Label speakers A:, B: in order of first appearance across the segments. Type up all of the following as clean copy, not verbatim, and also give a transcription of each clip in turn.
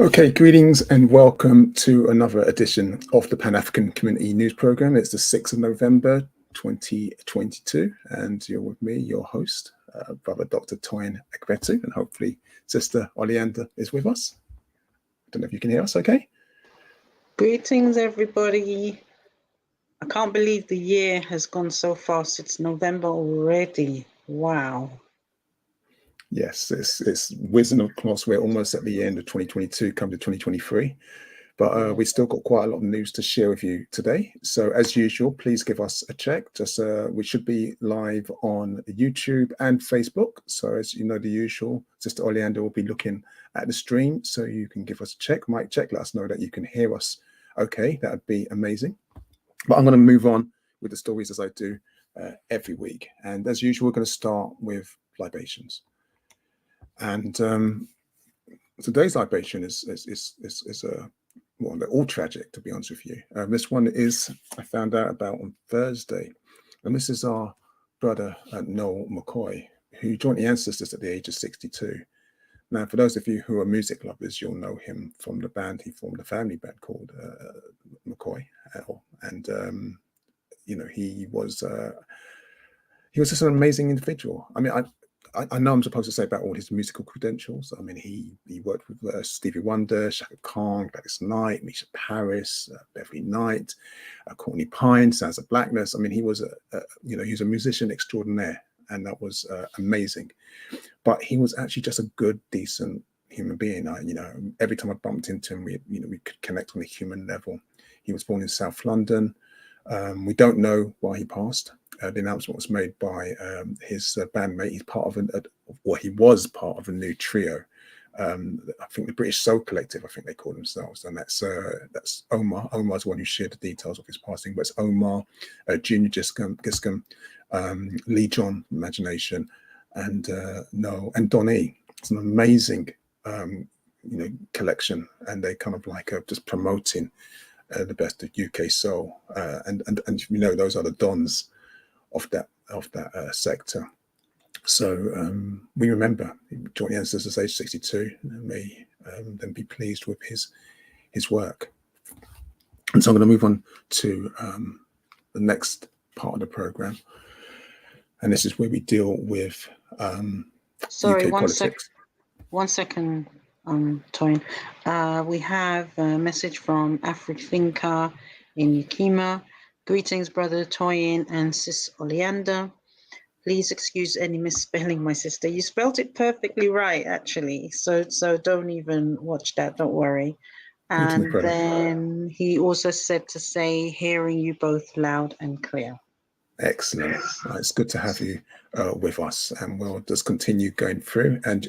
A: Okay, greetings and welcome to another edition of the Pan-African Community News Programme. It's the 6th of November 2022, and you're with me, your host, Brother Dr. Toyin Ekpetu, and hopefully Sister Oleander is with us. I don't know if you can hear us okay?
B: Greetings, everybody. I can't believe the year has gone so fast. It's November already. Wow.
A: Yes, it's whizzing across. We're almost at the end of 2022, come to 2023. But we still got quite a lot of news to share with you today. So as usual, please give us a check. We should be live on YouTube and Facebook. So as you know, the usual, Sister Oleander will be looking at the stream. So you can give us a check, mic check, let us know that you can hear us. Okay, that would be amazing. But I'm going to move on with the stories as I do every week. And as usual, we're going to start with libations. And today's libation is well, they're all tragic, to be honest with you. This one is, I found out about on Thursday, and this is our brother Noel McCoy, who joined the Ancestors at the age of 62. Now, for those of you who are music lovers, you'll know him from the band. He formed a family band called McCoy, and you know, he was just an amazing individual. I mean, I know I'm supposed to say about all his musical credentials. I mean, he worked with Stevie Wonder, Chaka Khan, Gladys Knight, Misha Paris, Beverly Knight, Courtney Pine, Sounds of Blackness. I mean, he was he was a musician extraordinaire, and that was amazing. But he was actually just a good, decent human being. Every time I bumped into him, we could connect on a human level. He was born in South London. We don't know why he passed. The announcement was made by his bandmate. He was part of a new trio. I think the British Soul Collective, I think they call themselves, and that's Omar. Omar's the one who shared the details of his passing. But it's Omar, Junior Giscombe, Lee John, Imagination, and Noel and Donny. It's an amazing collection, and they kind of like just promoting the best of UK soul, and those are the dons of that sector. So we remember he joined the Ancestors age 62, and may then be pleased with his work. And so I'm going to move on to the next part of the program, and this is where we deal with UK politics.
B: One second, Toyin. We have a message from Afrifinca in Yakima. Greetings, Brother Toyin and Sis Oleander. Please excuse any misspelling, my sister. You spelled it perfectly right, actually. So don't even watch that. Don't worry. And then he also said to say, hearing you both loud and clear.
A: Excellent. It's good to have you with us, and we'll just continue going through. And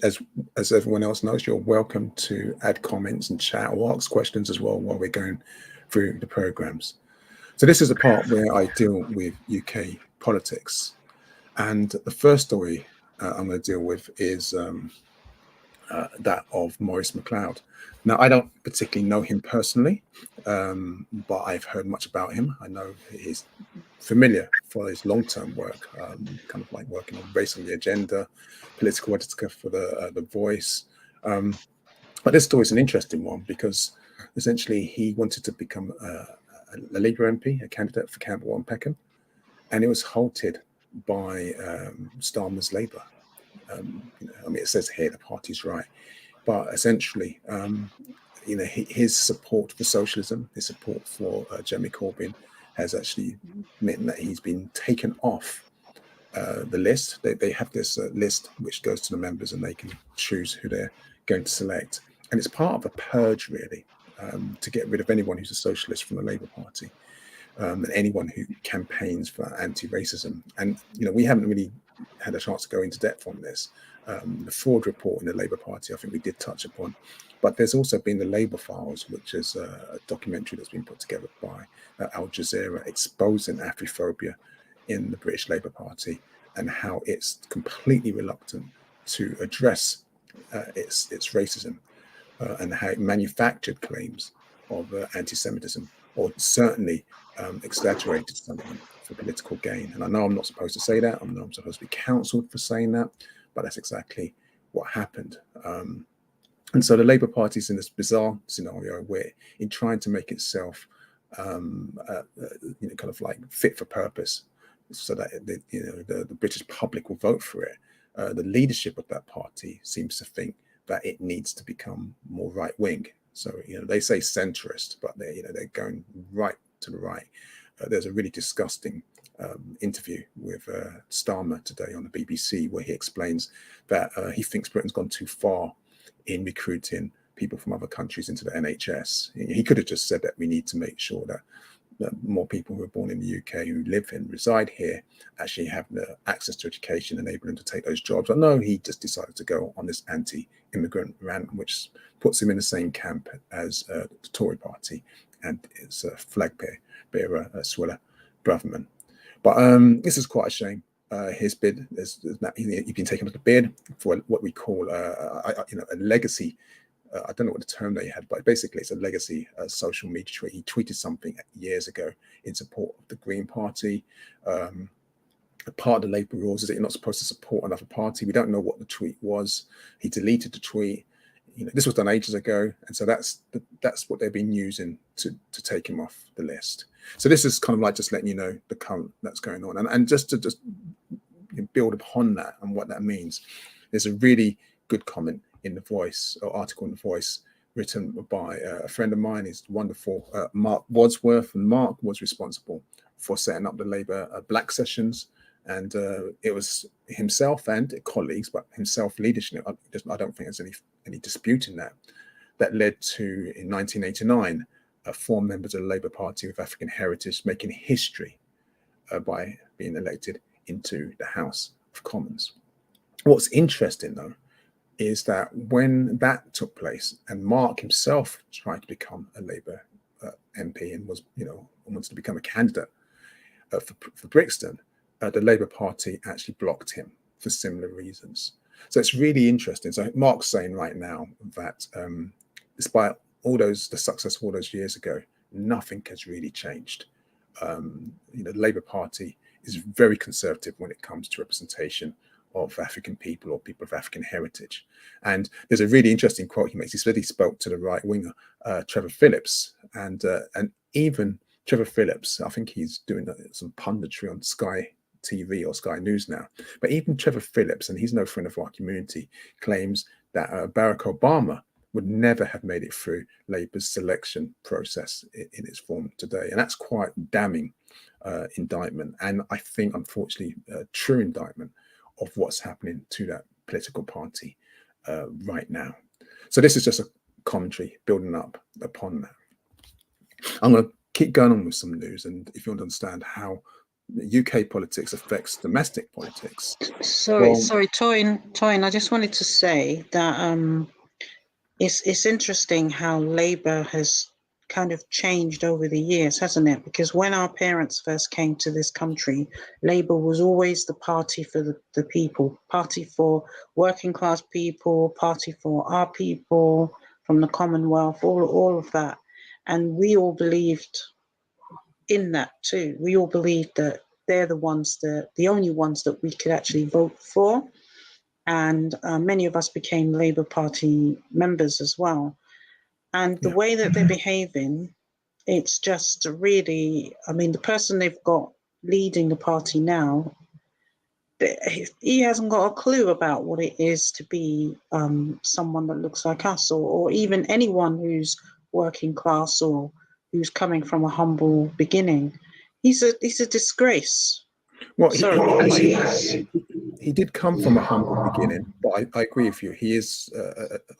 A: as everyone else knows, you're welcome to add comments and chat or ask questions as well while we're going through the programs. So this is a part where I deal with UK politics, and the first story I'm going to deal with is that of Maurice McLeod. Now, I don't particularly know him personally, but I've heard much about him. I know he's familiar for his long-term work, kind of like working on Race on the Agenda, political editor for the Voice. But this story is an interesting one because essentially he wanted to become a Labour MP, a candidate for Camberwell and Peckham, and it was halted by Starmer's Labour. I mean, it says here the party's right, but essentially, his support for socialism, his support for Jeremy Corbyn, has actually meant that he's been taken off the list. They have this list which goes to the members, and they can choose who they're going to select, and it's part of a purge, really, to get rid of anyone who's a socialist from the Labour Party. And anyone who campaigns for anti-racism. And we haven't really had a chance to go into depth on this. The fraud report in the Labour Party, I think we did touch upon, but there's also been the Labour Files, which is a documentary that's been put together by Al Jazeera exposing Afrophobia in the British Labour Party and how it's completely reluctant to address its racism and how it manufactured claims of anti-Semitism, or certainly exaggerated something for political gain. And I know I'm not supposed to say that. I know I'm supposed to be counseled for saying that, but that's exactly what happened. And so the Labour Party is in this bizarre scenario where, in trying to make itself, kind of like fit for purpose, so that the British public will vote for it, the leadership of that party seems to think that it needs to become more right wing. So they say centrist, but they're going right to the right. There's a really disgusting interview with Starmer today on the BBC where he explains that he thinks Britain's gone too far in recruiting people from other countries into the NHS. He could have just said that we need to make sure that more people who are born in the UK who live and reside here actually have the access to education, enable them to take those jobs. But no, he just decided to go on this anti-immigrant rant, which puts him in the same camp as the Tory party and its flag bearer, Suella Braverman. But this is quite a shame. His bid, he's been taken as a bid for what we call a legacy. I don't know what the term they had, but basically it's a legacy social media tweet. He tweeted something years ago in support of the Green Party. Part of the Labour rules is that you're not supposed to support another party. We don't know what the tweet was. He deleted the tweet. This was done ages ago, and so that's what they've been using to take him off the list. So this is kind of like just letting you know the current that's going on, and just to build upon that and what that means. There's a really good comment in The Voice, or article in The Voice, written by a friend of mine. He's wonderful, Mark Wadsworth, and Mark was responsible for setting up the Labour Black Sessions, and it was himself and colleagues, but himself leadership. I don't think there's any dispute in that led to, in 1989, 4 members of the Labour Party with African heritage making history by being elected into the House of Commons. What's interesting, though, is that when that took place and Mark himself tried to become a Labour MP and was, wanted to become a candidate for Brixton, the Labour Party actually blocked him for similar reasons. So it's really interesting. So Mark's saying right now that despite the success of all those years ago, nothing has really changed. The Labour Party is very conservative when it comes to representation of African people or people of African heritage. And there's a really interesting quote he makes. He said he spoke to the right winger, Trevor Phillips, and even Trevor Phillips, I think he's doing some punditry on Sky TV or Sky News now. But even Trevor Phillips, and he's no friend of our community, claims that Barack Obama would never have made it through Labour's selection process in its form today. And that's quite damning indictment. And I think, unfortunately, a true indictment of what's happening to that political party right now. So this is just a commentary building up upon that. I'm going to keep going on with some news, and if you want to understand how UK politics affects domestic politics.
B: Sorry, Toyin, I just wanted to say that it's interesting how Labour has kind of changed over the years, hasn't it? Because when our parents first came to this country, Labour was always the party for the people, party for working class people, party for our people from the Commonwealth, all of that. And we all believed in that too. We all believed that they're the only ones that we could actually vote for. And many of us became Labour Party members as well. And the way that they're behaving, it's just really, the person they've got leading the party now, he hasn't got a clue about what it is to be someone that looks like us, or even anyone who's working class or who's coming from a humble beginning. He's a disgrace.
A: Well, he did come from a humble beginning, but I agree with you. He is,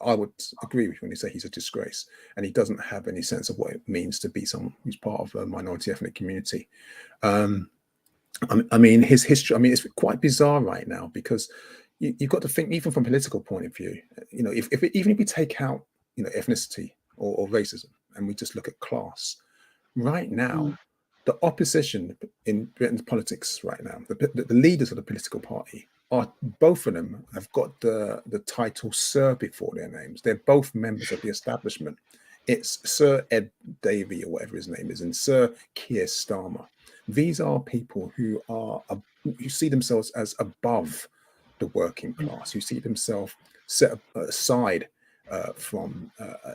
A: I would agree with you when you say he's a disgrace, and he doesn't have any sense of what it means to be someone who's part of a minority ethnic community. His history, it's quite bizarre right now, because you've got to think, even from a political point of view, even if we take out, ethnicity or racism, and we just look at class, right now, the opposition in Britain's politics right now, the leaders of the political party, both of them have got the title Sir before their names. They're both members of the establishment. It's Sir Ed Davey, or whatever his name is, and Sir Keir Starmer. These are people who see themselves as above the working class, who see themselves set aside from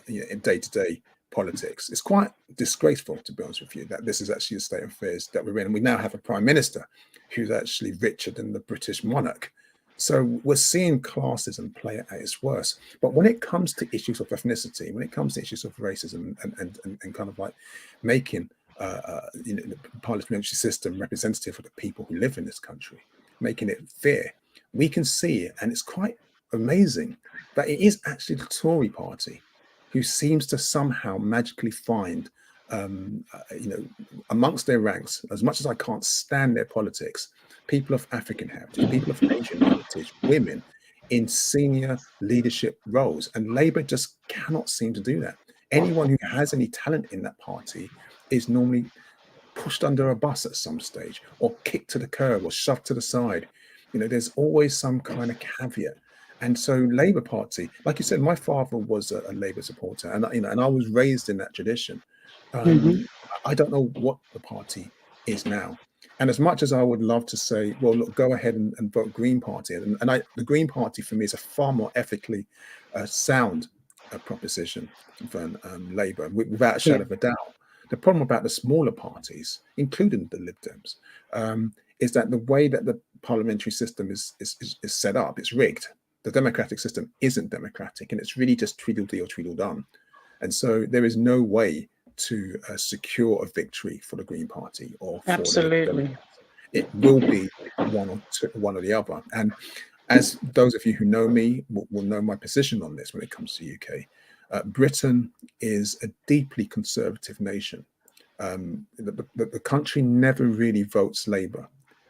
A: in day-to-day politics. It's quite disgraceful, to be honest with you, that this is actually the state of affairs that we're in. And we now have a prime minister who's actually richer than the British monarch. So we're seeing classism play at its worst. But when it comes to issues of ethnicity, when it comes to issues of racism and kind of like making the parliamentary system representative of the people who live in this country, making it fair, we can see it, and it's quite amazing that it is actually the Tory party who seems to somehow magically find, amongst their ranks, as much as I can't stand their politics, people of African heritage, people of Asian heritage, women in senior leadership roles. And Labour just cannot seem to do that. Anyone who has any talent in that party is normally pushed under a bus at some stage, or kicked to the curb, or shoved to the side. There's always some kind of caveat. And so Labour Party, like you said, my father was a Labour supporter, and I was raised in that tradition. I don't know what the party is now. And as much as I would love to say, well, look, go ahead and vote Green Party, the Green Party for me is a far more ethically sound proposition than Labour, without a shadow of a doubt. The problem about the smaller parties, including the Lib Dems, is that the way that the parliamentary system is set up, it's rigged. The democratic system isn't democratic, and it's really just Tweedledee or Tweedledum. And so there is no way to secure a victory for the Green Party or for
B: Absolutely.
A: It will be one or the other. And as those of you who know me will know my position on this when it comes to UK, Britain is a deeply conservative nation. The country never really votes Labour.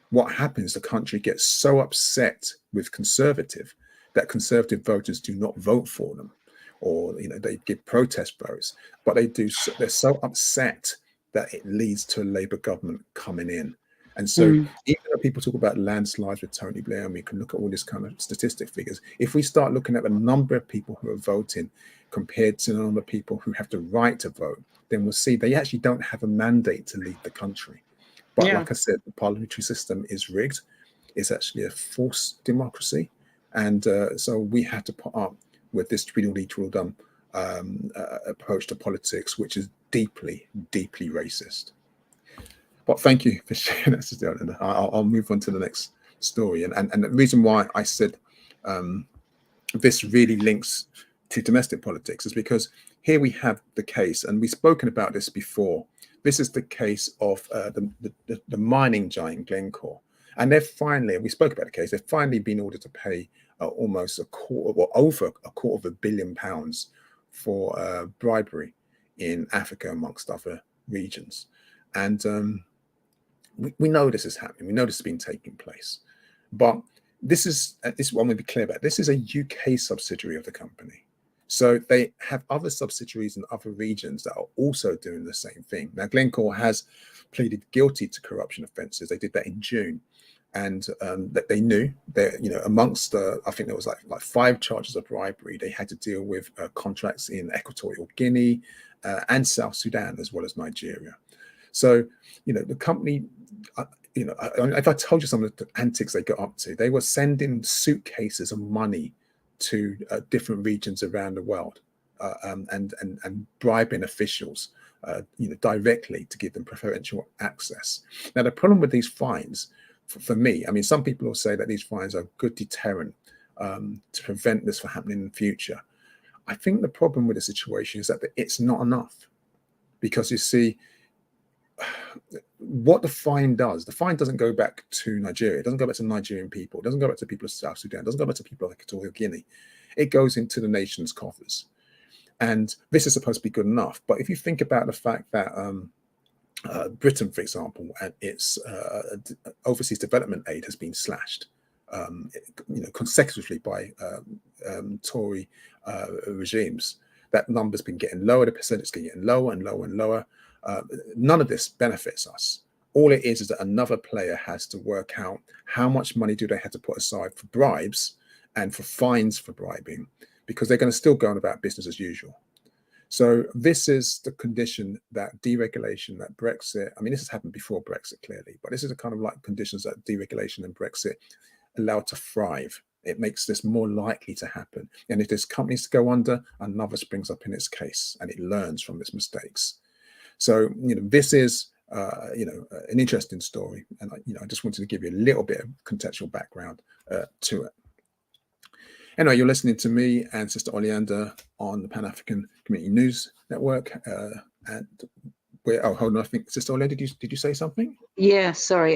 A: What happens, the country gets so upset with Conservative that Conservative voters do not vote for them, or they give protest votes, but they're so upset that it leads to a Labour government coming in. And so even though people talk about landslides with Tony Blair, and we can look at all these kind of statistic figures, if we start looking at the number of people who are voting compared to the number of people who have the right to vote, then we'll see they actually don't have a mandate to lead the country. But like I said, the parliamentary system is rigged. It's actually a forced democracy. And so we have to put up with this Tweedledee Tweedledum approach to politics, which is deeply, deeply racist. But thank you for sharing that. I'll move on to the next story. And the reason why I said this really links to domestic politics is because here we have the case, and we've spoken about this before. This is the case of the mining giant Glencore. And we spoke about the case, they've finally been ordered to pay almost over £250 million for bribery in Africa, amongst other regions. And we know this is happening. We know this has been taking place. But this is what I'm going to be clear about. This is a UK subsidiary of the company. So they have other subsidiaries in other regions that are also doing the same thing. Now, Glencore has pleaded guilty to corruption offences. They did that in June. And that they knew that, amongst I think there was like 5 charges of bribery, they had to deal with contracts in Equatorial Guinea and South Sudan, as well as Nigeria. So, the company, if I told you some of the antics they got up to, they were sending suitcases of money to different regions around the world and bribing officials, directly to give them preferential access. Now, the problem with these fines, for me, I mean, some people will say that these fines are a good deterrent to prevent this from happening in the future. I think the problem with the situation is that it's not enough, because you see, what the fine doesn't go back to Nigeria. It doesn't go back to Nigerian people. It doesn't go back to people of South Sudan. It doesn't go back to people of Equatorial Guinea. It goes into the nation's coffers. And this is supposed to be good enough. But if you think about the fact that Britain, for example, and its overseas development aid has been slashed, consecutively by Tory regimes. That number's been getting lower. The percentage is getting lower and lower and lower. None of this benefits us. All it is that another player has to work out how much money do they have to put aside for bribes and for fines for bribing, because they're going to still go on about business as usual. So this is the condition that deregulation, that Brexit, I mean, this has happened before Brexit, clearly, but this is the kind of like conditions that deregulation and Brexit allow to thrive It makes this more likely to happen. And if there's companies to go under, another springs up in its case, and it learns from its mistakes. So, this is, an interesting story. And, I just wanted to give you a little bit of contextual background to it. Anyway, you're listening to me and Sister Oleander on the Pan-African Community News Network. And hold on, I think, Sister Oleander, did you say something?
B: Yeah, sorry.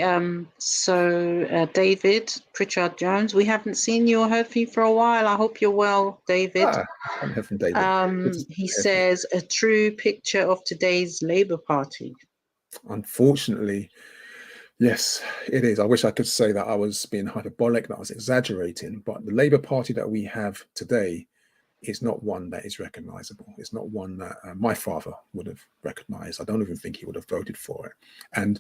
B: David Pritchard Jones, we haven't seen you or heard from you for a while. I hope you're well, David.
A: I haven't heard from David.
B: He says, a true picture of today's Labour Party.
A: Unfortunately, yes, it is. I wish I could say that I was being hyperbolic, that I was exaggerating, but the Labour Party that we have today is not one that is recognisable. It's not one that my father would have recognised. I don't even think he would have voted for it. And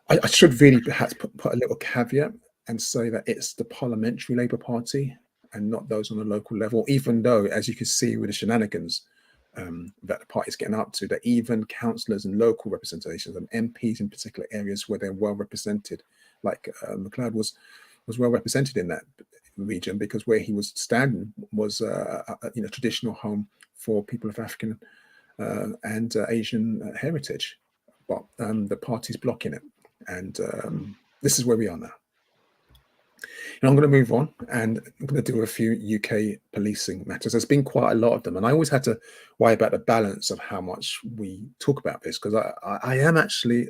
A: I should really perhaps put a little caveat and say that it's the parliamentary Labour Party and not those on the local level, even though, as you can see with the shenanigans that the party's getting up to, that even councillors and local representations and MPs in particular areas where they're well represented, like McLeod was well represented in that region, because where he was standing was traditional home for people of African and Asian heritage, but the party's blocking it, and this is where we are now. And I'm going to move on, and I'm going to do a few UK policing matters. There's been quite a lot of them, and I always had to worry about the balance of how much we talk about this, because I am actually,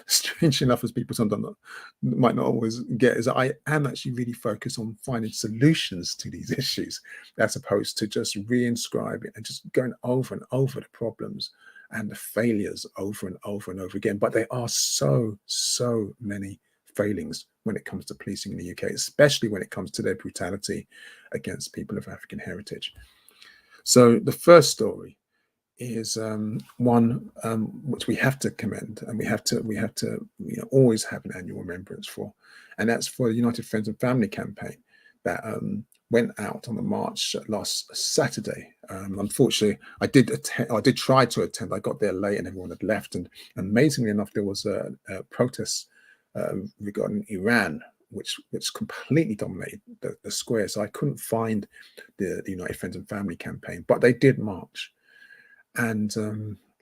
A: strange enough, as people sometimes might not always get, is that I am actually really focused on finding solutions to these issues, as opposed to just reinscribing and just going over and over the problems and the failures over and over and over again. But there are so many failings when it comes to policing in the UK, especially when it comes to their brutality against people of African heritage. So the first story is one which we have to commend, and we have to always have an annual remembrance for, and that's for the United Friends and Family campaign that went out on the march last Saturday. Unfortunately, I did try to attend. I got there late and everyone had left, and amazingly enough, there was a protest regarding Iran, which completely dominated the square. So I couldn't find the United Friends and Family campaign, but they did march. And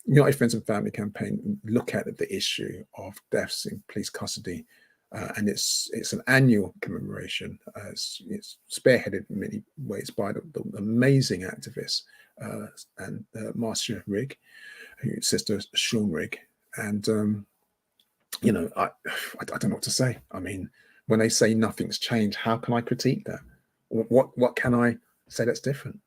A: United Friends and Family campaign look at the issue of deaths in police custody, and it's an annual commemoration. It's spearheaded in many ways by the amazing activists and Marcia Rigg, Sister Sean Rigg, and I don't know what to say. I mean, when they say nothing's changed, how can I critique that? What can I say that's different?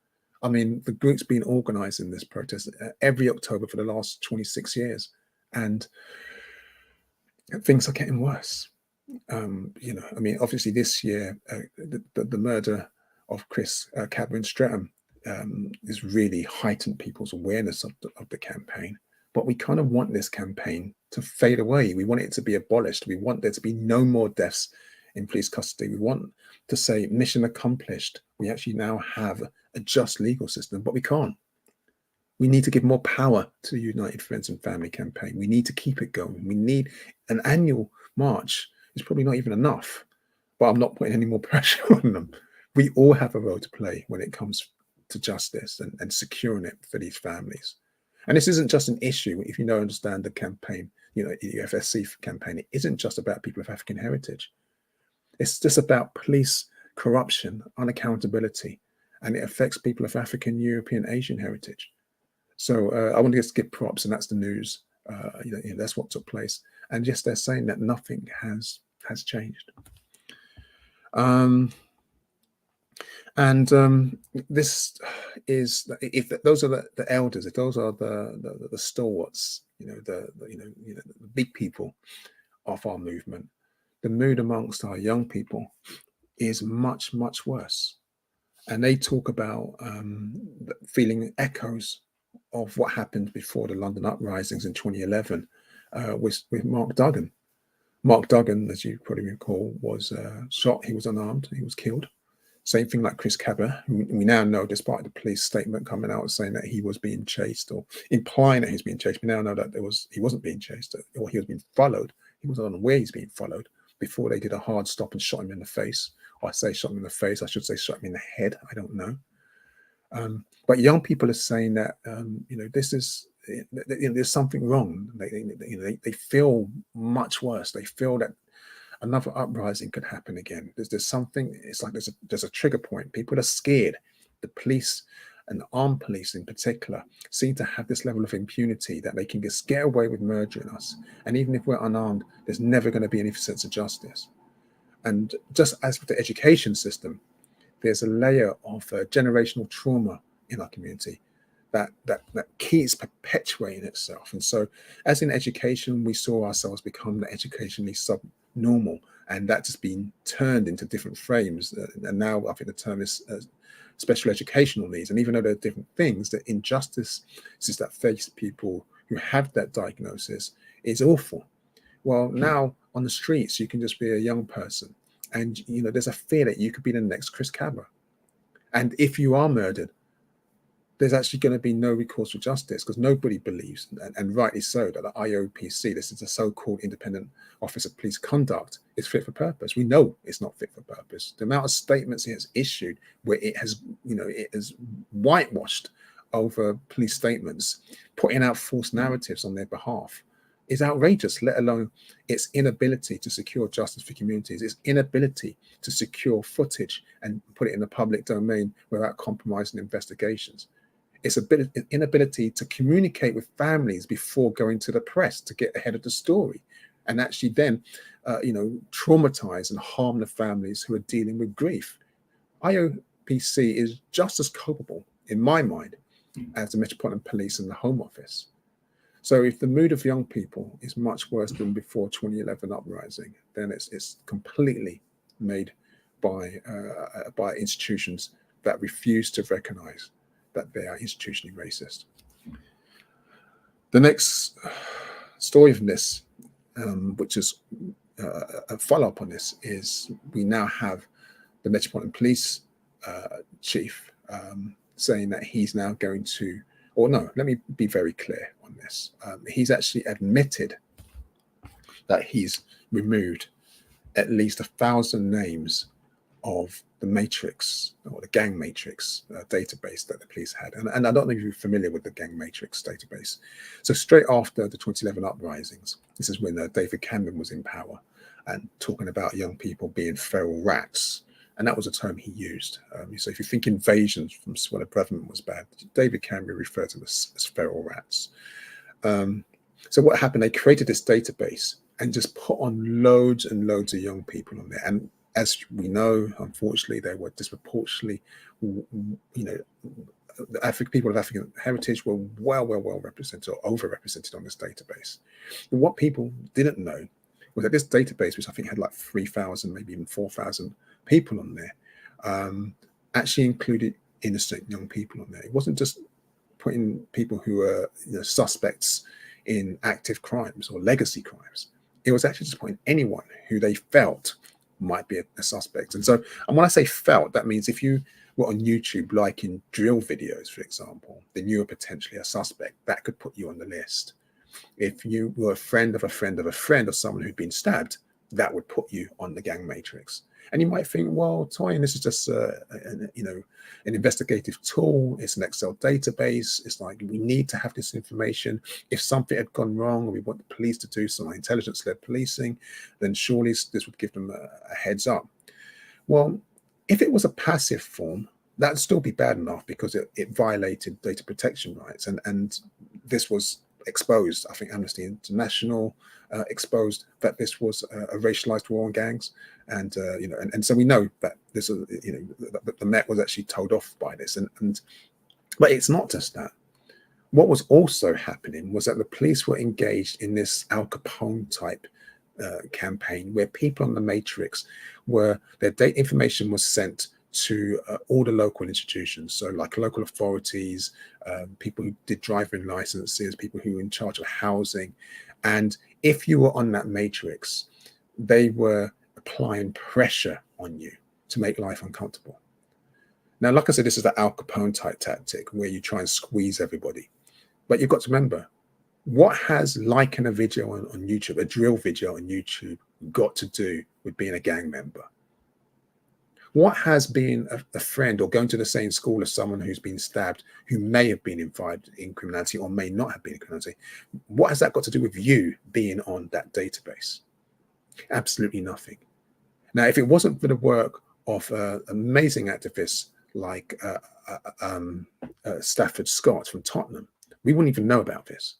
A: I mean, the group's been organising this protest every October for the last 26 years, and things are getting worse. I mean, obviously this year, the murder of Chris Cadwin Streatham has really heightened people's awareness of the campaign. But we kind of want this campaign to fade away. We want it to be abolished. We want there to be no more deaths in police custody. We want to say mission accomplished. We actually now have a just legal system, but we can't. We need to give more power to the United Friends and Family campaign. We need to keep it going. We need an annual march. It's probably not even enough, but I'm not putting any more pressure on them. We all have a role to play when it comes to justice and securing it for these families. And this isn't just an issue, if you don't understand the campaign, the UFSC campaign, it isn't just about people of African heritage. It's just about police corruption, unaccountability, and it affects people of African, European, Asian heritage. So I want to just give props, and that's the news. That's what took place. And yes, they're saying that nothing has changed. This is, if those are the elders, if those are the stalwarts, the big people of our movement, the mood amongst our young people is much worse, and they talk about feeling echoes of what happened before the London uprisings in 2011 with Mark Duggan. Mark Duggan, as you probably recall, was shot. He was unarmed. He was killed. Same thing like Chris Cabba, who we now know, despite the police statement coming out saying that he was being chased or implying that he's being chased, we now know that he wasn't being chased, or he was being followed. He wasn't unaware he's being followed before they did a hard stop and shot him in the face or I say shot them in the face. I should say shot them in the head. I don't know. But young people are saying that this is there's something wrong. They feel much worse. They feel that another uprising could happen again. There's something. It's like there's a trigger point. People are scared. The police and the armed police in particular seem to have this level of impunity that they can just get away with murdering us. And even if we're unarmed, there's never going to be any sense of justice. And just as with the education system, there's a layer of generational trauma in our community that keeps perpetuating itself. And so as in education, we saw ourselves become educationally subnormal, and that's just been turned into different frames. And now I think the term is special educational needs. And even though there are different things, the injustices that face people who have that diagnosis is awful. Well, now on the streets, you can just be a young person, and there's a fear that you could be the next Chris Kaba. And if you are murdered, there's actually going to be no recourse for justice, because nobody believes, and rightly so, that the IOPC, this is a so-called Independent Office of Police Conduct, is fit for purpose. We know it's not fit for purpose. The amount of statements it has issued where it has whitewashed over police statements, putting out false narratives on their behalf, is outrageous, let alone its inability to secure justice for communities, its inability to secure footage and put it in the public domain without compromising investigations. Its inability to communicate with families before going to the press to get ahead of the story, and actually then, traumatize and harm the families who are dealing with grief. IOPC is just as culpable, in my mind, as the Metropolitan Police and the Home Office. So if the mood of young people is much worse than before 2011 uprising, then it's completely made by institutions that refuse to recognize that they are institutionally racist. The next story from this, which is a follow-up on this, is we now have the Metropolitan Police chief saying that he's now going to, or no, let me be very clear on this. He's actually admitted that he's removed at least 1,000 names of the Matrix, or the Gang Matrix database that the police had. And I don't know if you're familiar with the Gang Matrix database. So straight after the 2011 uprisings, this is when David Cameron was in power and talking about young people being feral rats. And that was a term he used. So if you think invasions from when the government was bad, David Cameron referred to them as feral rats. So what happened, they created this database and just put on loads and loads of young people on there. And as we know, unfortunately, they were disproportionately, people of African heritage were well represented, or overrepresented on this database. And what people didn't know was that this database, which I think had like 3,000, maybe even 4,000 people on there, actually included innocent young people on there. It wasn't just putting people who were suspects in active crimes or legacy crimes. It was actually just putting anyone who they felt might be a suspect. And so, and when I say felt, that means if you were on YouTube liking drill videos, for example, then you were potentially a suspect. That could put you on the list. If you were a friend of a friend of a friend of someone who'd been stabbed, that would put you on the Gang Matrix. And you might think, well, Toyin, this is just an investigative tool. It's an Excel database. It's like, we need to have this information. If something had gone wrong, and we want the police to do some intelligence-led policing, then surely this would give them a heads up. Well, if it was a passive form, that'd still be bad enough, because it violated data protection rights. And this was exposed. I think Amnesty International exposed that this was a racialized war on gangs, and and so we know that this the Met was actually told off by this, but it's not just that. What was also happening was that the police were engaged in this Al Capone type campaign, where people on the Matrix their data information was sent to all the local institutions, so like local authorities, people who did driving licenses, people who were in charge of housing. And if you were on that matrix, they were applying pressure on you to make life uncomfortable. Now, like I said, this is the Al Capone type tactic where you try and squeeze everybody. But you've got to remember, what has liking a video on YouTube, a drill video on YouTube, got to do with being a gang member? What has being a friend or going to the same school as someone who's been stabbed, who may have been involved in criminality or may not have been in criminality, what has that got to do with you being on that database? Absolutely nothing. Now, if it wasn't for the work of amazing activists like Stafford Scott from Tottenham, we wouldn't even know about this.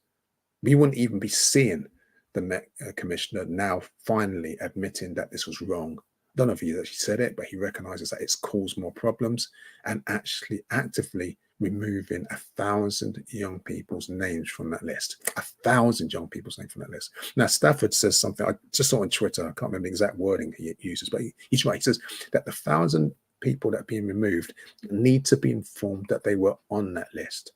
A: We wouldn't even be seeing the Met Commissioner now finally admitting that this was wrong. I don't know if he actually said it, but he recognizes that it's caused more problems and actually actively removing 1,000 young people's names from that list. 1,000 young people's names from that list. Now, Stafford says something, I just saw on Twitter, I can't remember the exact wording he uses, but he's right. He says that the 1,000 people that are being removed need to be informed that they were on that list.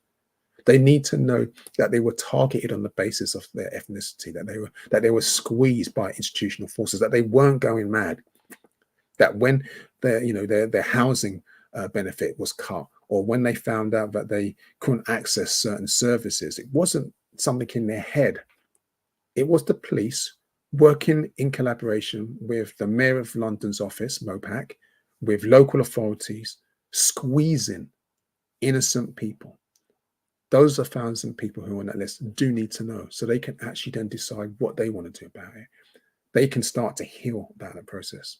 A: They need to know that they were targeted on the basis of their ethnicity, that they were squeezed by institutional forces, that they weren't going mad, that when their housing benefit was cut, or when they found out that they couldn't access certain services, it wasn't something in their head. It was the police working in collaboration with the Mayor of London's office, Mopac, with local authorities, squeezing innocent people. Those 1,000 people who are on that list do need to know, so they can actually then decide what they want to do about it. They can start to heal about that process.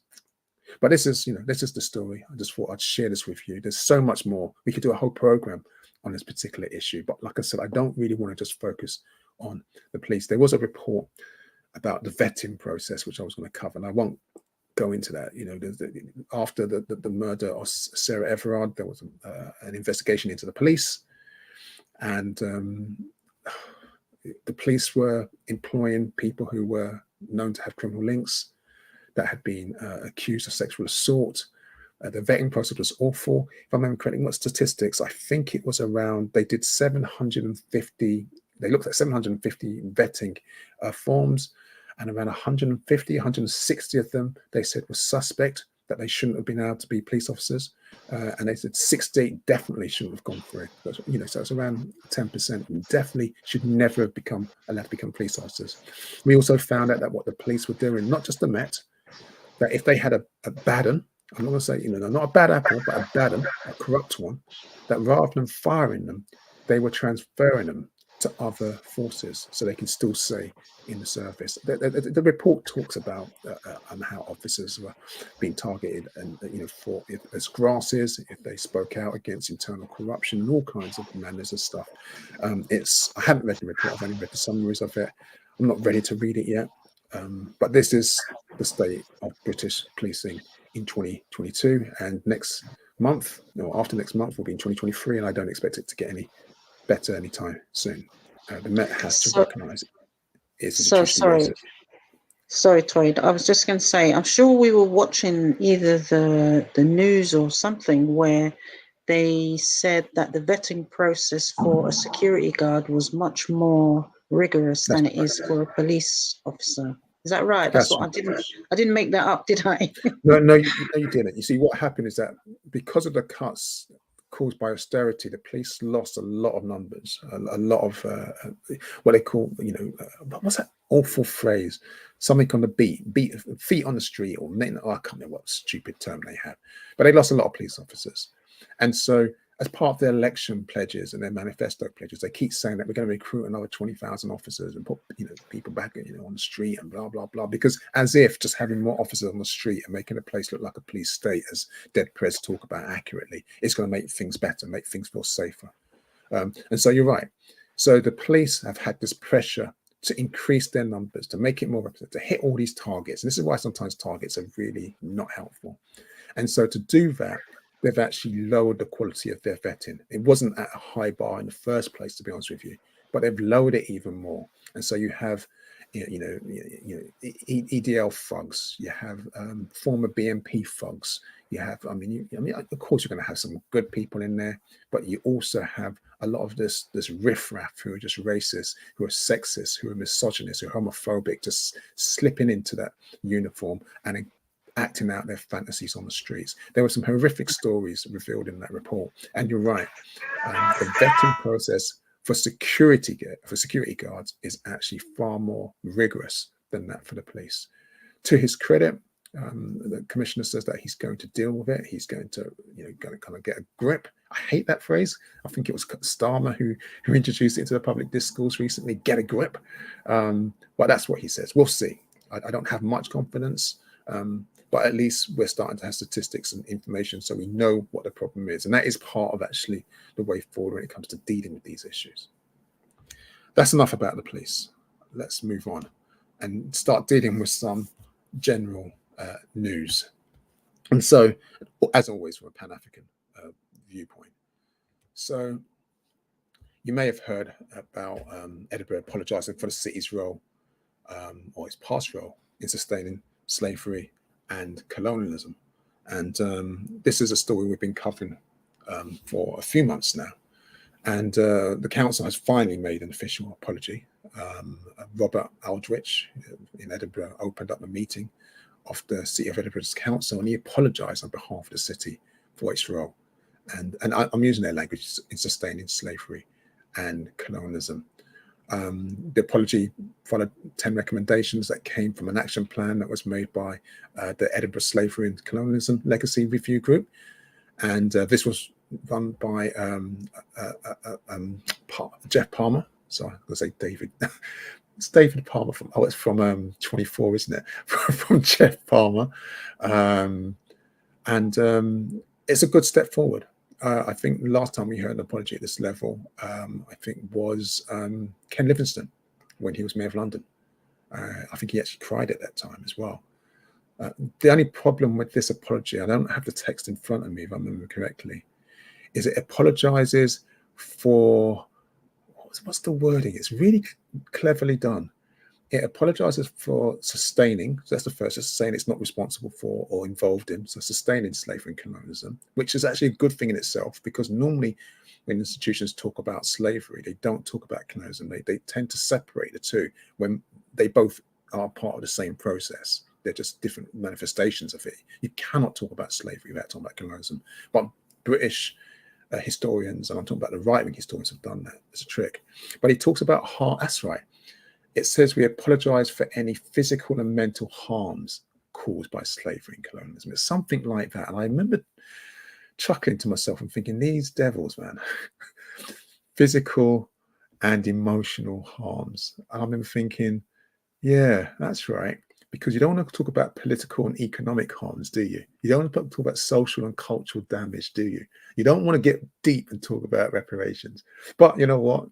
A: But this is the story. I just thought I'd share this with you. There's so much more. We could do a whole program on this particular issue. But like I said, I don't really want to just focus on the police. There was a report about the vetting process, which I was going to cover, and I won't go into that. After the murder of Sarah Everard, there was an investigation into the police, and the police were employing people who were known to have criminal links, that had been accused of sexual assault. The vetting process was awful. If I remember correctly, what statistics, I think it was around, they did 750, they looked at 750 vetting forms, and around 160 of them, they said were suspect, that they shouldn't have been able to be police officers. And they said 68 definitely shouldn't have gone through. So it's around 10%, and definitely should never have allowed to become police officers. We also found out that what the police were doing, not just the Met, that if they had a bad un, I'm not going to say, not a bad apple, but a bad un, a corrupt one, that rather than firing them, they were transferring them to other forces so they can still stay in the service. The report talks about how officers were being targeted and, for as grasses, if they spoke out against internal corruption and all kinds of manners of stuff. I haven't read the report, I've only read the summaries of it. I'm not ready to read it yet. But this is the state of British policing in 2022, and after next month will be in 2023, and I don't expect it to get any better anytime soon. The Met has to recognise it's
B: sorry, Toyd. I was just going to say, I'm sure we were watching either the news or something where they said that the vetting process for a security guard was much more rigorous than it is for a police officer. Is that right? That's what I didn't make that up, did I?
A: No, you didn't. You see, what happened is that because of the cuts caused by austerity, the police lost a lot of numbers, a lot of what they call, what's that awful phrase? Something on the feet on the street, or I can't remember what stupid term they had, but they lost a lot of police officers. And so as part of their election pledges and their manifesto pledges, they keep saying that we're going to recruit another 20,000 officers and put people back on the street and blah, blah, blah, because as if just having more officers on the street and making a place look like a police state, as Dead Prez talk about accurately, is going to make things better, make things feel safer. And so you're right. So the police have had this pressure to increase their numbers, to make it more representative, to hit all these targets. And this is why sometimes targets are really not helpful. And so to do that, they've actually lowered the quality of their vetting. It wasn't at a high bar in the first place, to be honest with you, but they've lowered it even more. And so you have, EDL thugs, you have former BNP thugs, you have, of course, you're going to have some good people in there, but you also have a lot of this riffraff who are just racist, who are sexist, who are misogynist, who are homophobic, just slipping into that uniform and acting out their fantasies on the streets. There were some horrific stories revealed in that report. And you're right, the vetting process for security guards is actually far more rigorous than that for the police. To his credit, The commissioner says that he's going to deal with it. He's going to, going to kind of get a grip. I hate that phrase. I think it was Starmer who introduced it into the public discourse recently. Get a grip, but that's what he says. We'll see. I don't have much confidence, but at least we're starting to have statistics and information, so we know what the problem is, and that is part of actually the way forward when it comes to dealing with these issues. That's enough about the police. Let's move on and start dealing with some general news. And so, as always, from a Pan-African viewpoint. So, you may have heard about Edinburgh apologising for the city's role, or its past role, in sustaining slavery and colonialism. And this is a story we've been covering for a few months now. And the council has finally made an official apology. Robert Aldrich in Edinburgh opened up a meeting of the City of Edinburgh's council, and he apologised on behalf of the city for its role. And I'm using their language in sustaining slavery and colonialism. The apology followed 10 recommendations that came from an action plan that was made by the Edinburgh Slavery and Colonialism Legacy Review Group. And this was run by Jeff Palmer. So I'm going to say David. It's David Palmer from, it's from 24, isn't it? From Jeff Palmer. It's a good step forward. I think last time we heard an apology at this level, I think was Ken Livingstone when he was Mayor of London. I think he actually cried at that time as well. The only problem with this apology, I don't have the text in front of me if I remember correctly, is it apologizes for, what's the wording? It's really cleverly done. It apologizes for sustaining, so that's the first, just saying it's not responsible for or involved in, so sustaining slavery and colonialism, which is actually a good thing in itself, because normally when institutions talk about slavery, they don't talk about colonialism. They tend to separate the two when they both are part of the same process. They're just different manifestations of it. You cannot talk about slavery without talking about colonialism. But British historians, and I'm talking about the right-wing historians, have done that as a trick. But he talks about harm. That's right. It says we apologize for any physical and mental harms caused by slavery and colonialism. It's something like that. And I remember chuckling to myself and thinking, these devils, man, physical and emotional harms. And I remember thinking, yeah, that's right. Because you don't want to talk about political and economic harms, do you? You don't want to talk about social and cultural damage, do you? You don't want to get deep and talk about reparations. But you know what?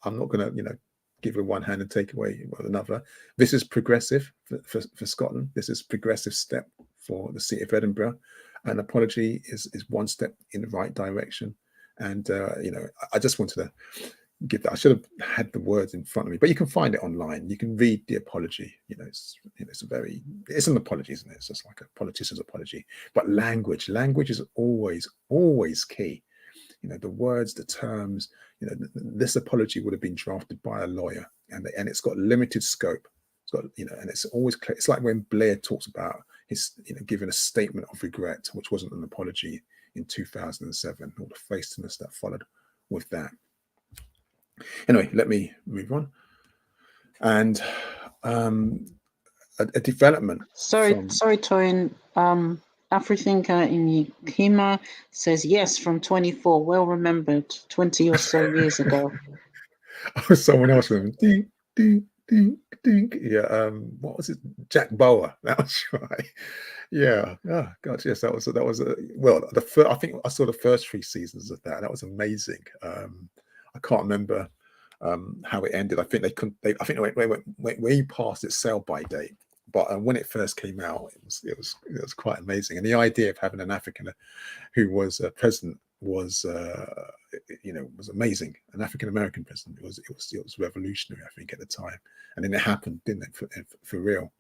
A: I'm not going to, give with one hand and take away with another. This is progressive for Scotland. This is a progressive step for the City of Edinburgh. An apology is one step in the right direction. And, I just wanted to give that. I should have had the words in front of me, but you can find it online. You can read the apology. It's an apology, isn't it? It's just like a politician's apology. But language is always key. The words, the terms. This apology would have been drafted by a lawyer, and it's got limited scope. It's got, and it's always clear. It's like when Blair talks about his, giving a statement of regret, which wasn't an apology in 2007, all the facelessness that followed with that. Anyway, let me move on. And a development.
B: Sorry, Toyin. Afrithinker in Yakima says yes from 24. Well remembered, 20 or so years ago.
A: Oh, someone else with ding, ding, ding, ding. Yeah. What was it? Jack Bauer. That was right. Yeah. Oh God. Yes. That was. Well, I think I saw the first 3 seasons of that. That was amazing. I can't remember how it ended. I think they couldn't. I think they went way past its sell-by date. But when it first came out, it was quite amazing. And the idea of having an African who was president was was amazing. An African American president. It was revolutionary, I think, at the time. And then it happened, didn't it, for real?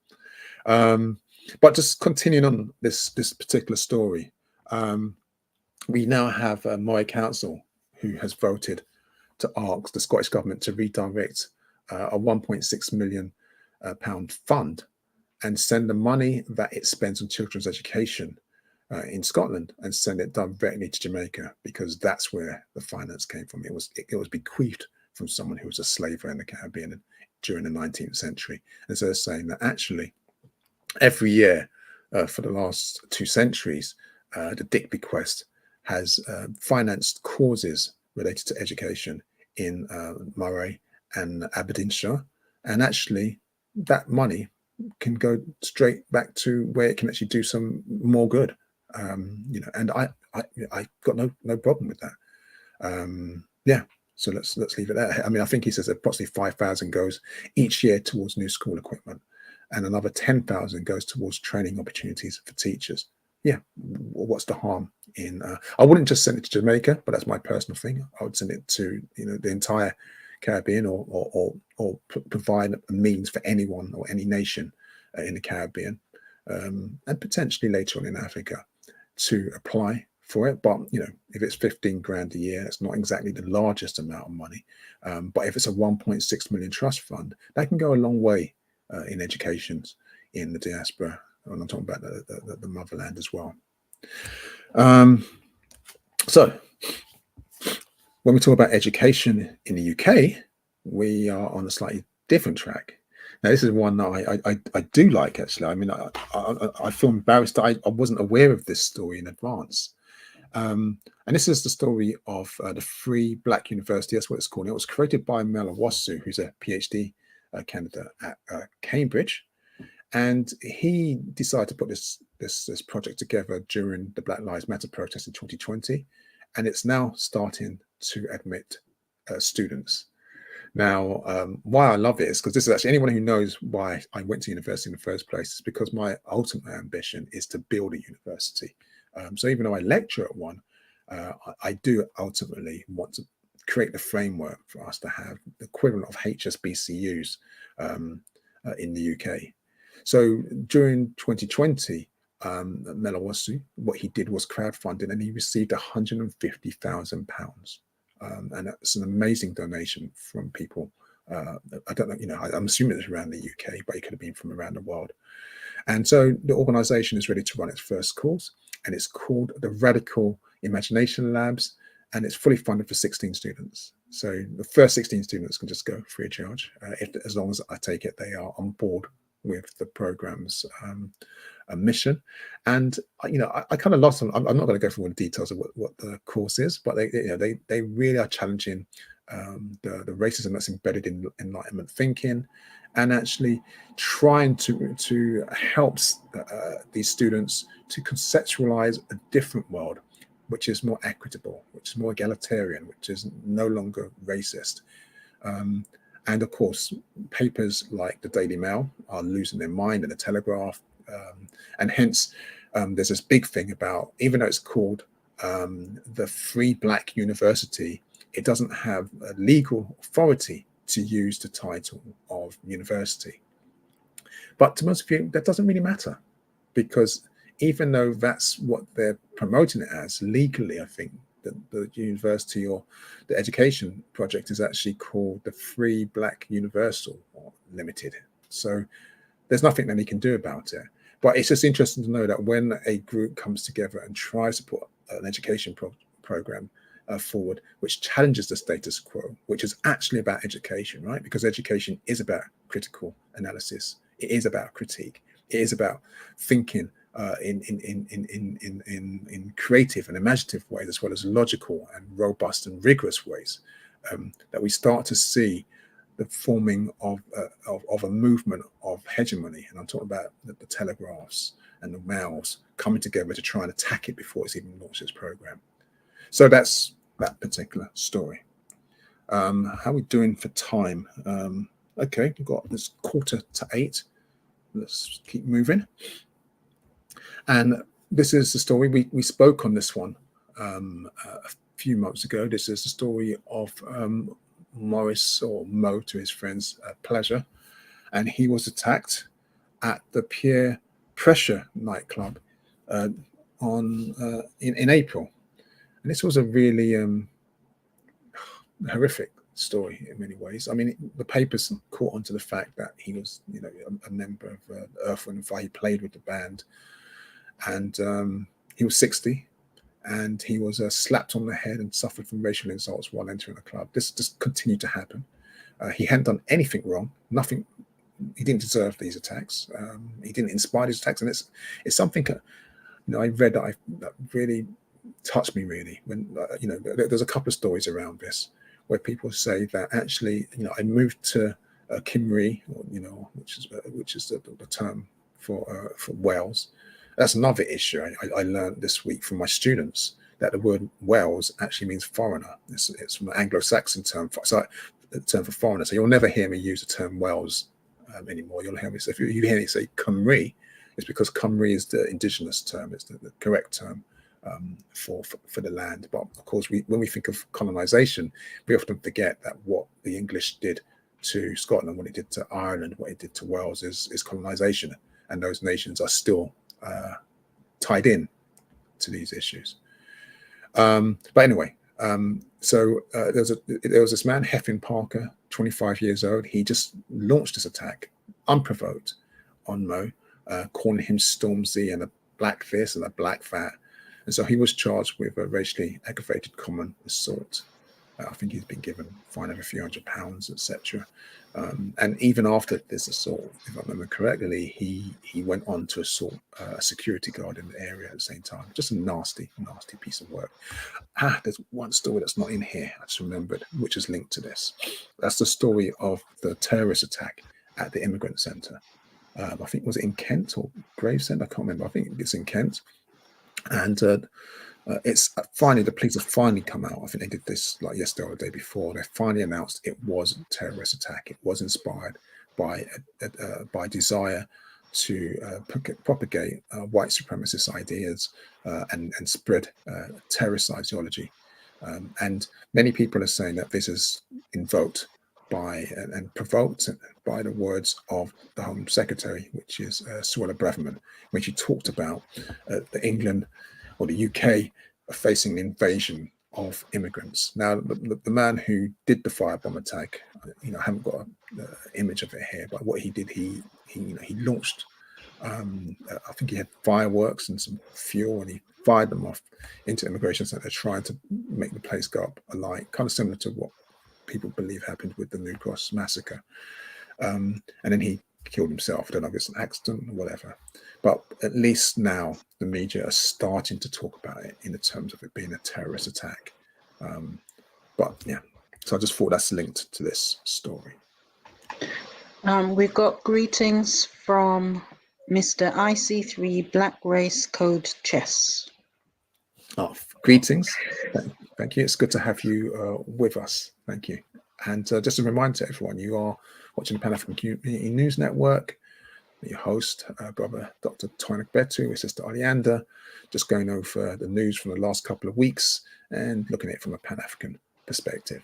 A: But just continuing on this particular story, we now have Moray Council who has voted to ask the Scottish government to redirect a 1.6 million pound fund and send the money that it spends on children's education in Scotland and send it directly to Jamaica, because that's where the finance came from. It was bequeathed from someone who was a slaver in the Caribbean during the 19th century. And so they're saying that actually every year for the last 2 centuries, the Dick Bequest has financed causes related to education in Moray and Aberdeenshire, and actually that money can go straight back to where it can actually do some more good. And I got no problem with that. Yeah, so let's leave it there. I mean, I think he says approximately 5,000 goes each year towards new school equipment, and another 10,000 goes towards training opportunities for teachers. Yeah, what's the harm in? I wouldn't just send it to Jamaica, but that's my personal thing. I would send it to the entire Caribbean, or provide a means for anyone or any nation in the Caribbean, and potentially later on in Africa, to apply for it. But if it's 15 grand a year, it's not exactly the largest amount of money. But if it's a 1.6 million trust fund, that can go a long way in educations in the diaspora. And I'm talking about the motherland as well. So when we talk about education in the UK, we are on a slightly different track. Now, this is one that I do like, actually. I mean, I feel embarrassed that I wasn't aware of this story in advance. And this is the story of the Free Black University. That's what it's called. It was created by Mel Awasu, who's a PhD candidate at Cambridge. And he decided to put this project together during the Black Lives Matter protest in 2020. And it's now starting to admit students. Now, why I love it is because this is actually, anyone who knows why I went to university in the first place, is because my ultimate ambition is to build a university. So even though I lecture at one, I do ultimately want to create the framework for us to have the equivalent of HSBCUs in the UK. So during 2020, Mel Awasu, what he did was crowdfunding, and he received £150,000. And that's an amazing donation from people. I don't know, I'm assuming it's around the UK, but it could have been from around the world. And so the organization is ready to run its first course, and it's called the Radical Imagination Labs, and it's fully funded for 16 students. So the first 16 students can just go free of charge. As long as I take it, they are on board with the program's mission. And I kind of lost them. I'm not going to go through all the details of what the course is, but they really are challenging the racism that's embedded in Enlightenment thinking, and actually trying to help these students to conceptualize a different world, which is more equitable, which is more egalitarian, which is no longer racist. And of course, papers like the Daily Mail are losing their mind, and the Telegraph. And hence, there's this big thing about, even though it's called the Free Black University, it doesn't have a legal authority to use the title of university. But to most of you, that doesn't really matter, because even though that's what they're promoting it as, legally, I think the university or the education project is actually called the Free Black Universal or Limited. So there's nothing that he can do about it. But it's just interesting to know that when a group comes together and tries to put an education program forward, which challenges the status quo, which is actually about education, right? Because education is about critical analysis. It is about critique. It is about thinking in creative and imaginative ways, as well as logical and robust and rigorous ways, that we start to see the forming of a movement of hegemony. And I'm talking about the Telegraphs and the Mails coming together to try and attack it before it's even launched its program. So that's that particular story. How are we doing for time? Okay, we've got this 7:45. Let's keep moving. And this is the story, we spoke on this one a few months ago. This is the story of Morris, or Mo to his friends, Pleasure. And he was attacked at the Peer Pressure nightclub in April. And this was a really horrific story in many ways. I mean, the papers caught onto the fact that he was, a member of Earth, Wind & Fire. He played with the band. And he was 60, and he was slapped on the head and suffered from racial insults while entering the club. This just continued to happen. He hadn't done anything wrong, nothing didn't deserve these attacks. He didn't inspire these attacks, and it's something I read that really touched me really when there's a couple of stories around this where people say that actually I moved to Cymru, which is the term for Wales. That's another issue I learned this week from my students, that the word Wales actually means foreigner. It's from an Anglo-Saxon term, term for foreigner. So you'll never hear me use the term Wales anymore. You'll hear me say, if you hear me say Cymru, it's because Cymru is the indigenous term. It's the correct term for the land. But of course, when we think of colonization, we often forget that what the English did to Scotland, what it did to Ireland, what it did to Wales is colonization, and those nations are still tied in to these issues. But anyway, so there was this man, Hefin Parker, 25 years old. He just launched this attack, unprovoked, on Mo, calling him Stormzy and a black this and a black that. And so he was charged with a racially aggravated common assault. I think he's been given a fine of a few £100, etc. And even after this assault, if I remember correctly, he went on to assault a security guard in the area at the same time. Just a nasty, nasty piece of work. There's one story that's not in here, I just remembered, which is linked to this. That's the story of the terrorist attack at the immigrant centre. I think, was it in Kent or Gravesend? I can't remember. I think it's in Kent. And it's finally, the police have finally come out. I think they did this like yesterday or the day before. They finally announced it was a terrorist attack. It was inspired by desire to propagate white supremacist ideas and spread terrorist ideology. And many people are saying that this is invoked by and provoked by the words of the Home Secretary, which is Suella Braverman, when she talked about the England or the UK are facing an invasion of immigrants. Now, the man who did the firebomb attack, I haven't got an image of it here, but what he did, he launched, I think he had fireworks and some fuel, and he fired them off into immigration centre, trying to make the place go up alight, kind of similar to what people believe happened with the New Cross massacre. And then he killed himself. I don't know if it's an accident or whatever, but at least now the media are starting to talk about it in the terms of it being a terrorist attack. But yeah, so I just thought that's linked to this story.
B: We've got greetings from Mr. IC3 Black Race Code Chess.
A: Oh, greetings. Thank you. It's good to have you with us. Thank you. And just a reminder to everyone, you are watching the Pan-African Community News Network. Your host, Brother Dr. Toyin Betu, with Sister Oleander, just going over the news from the last couple of weeks and looking at it from a Pan-African perspective.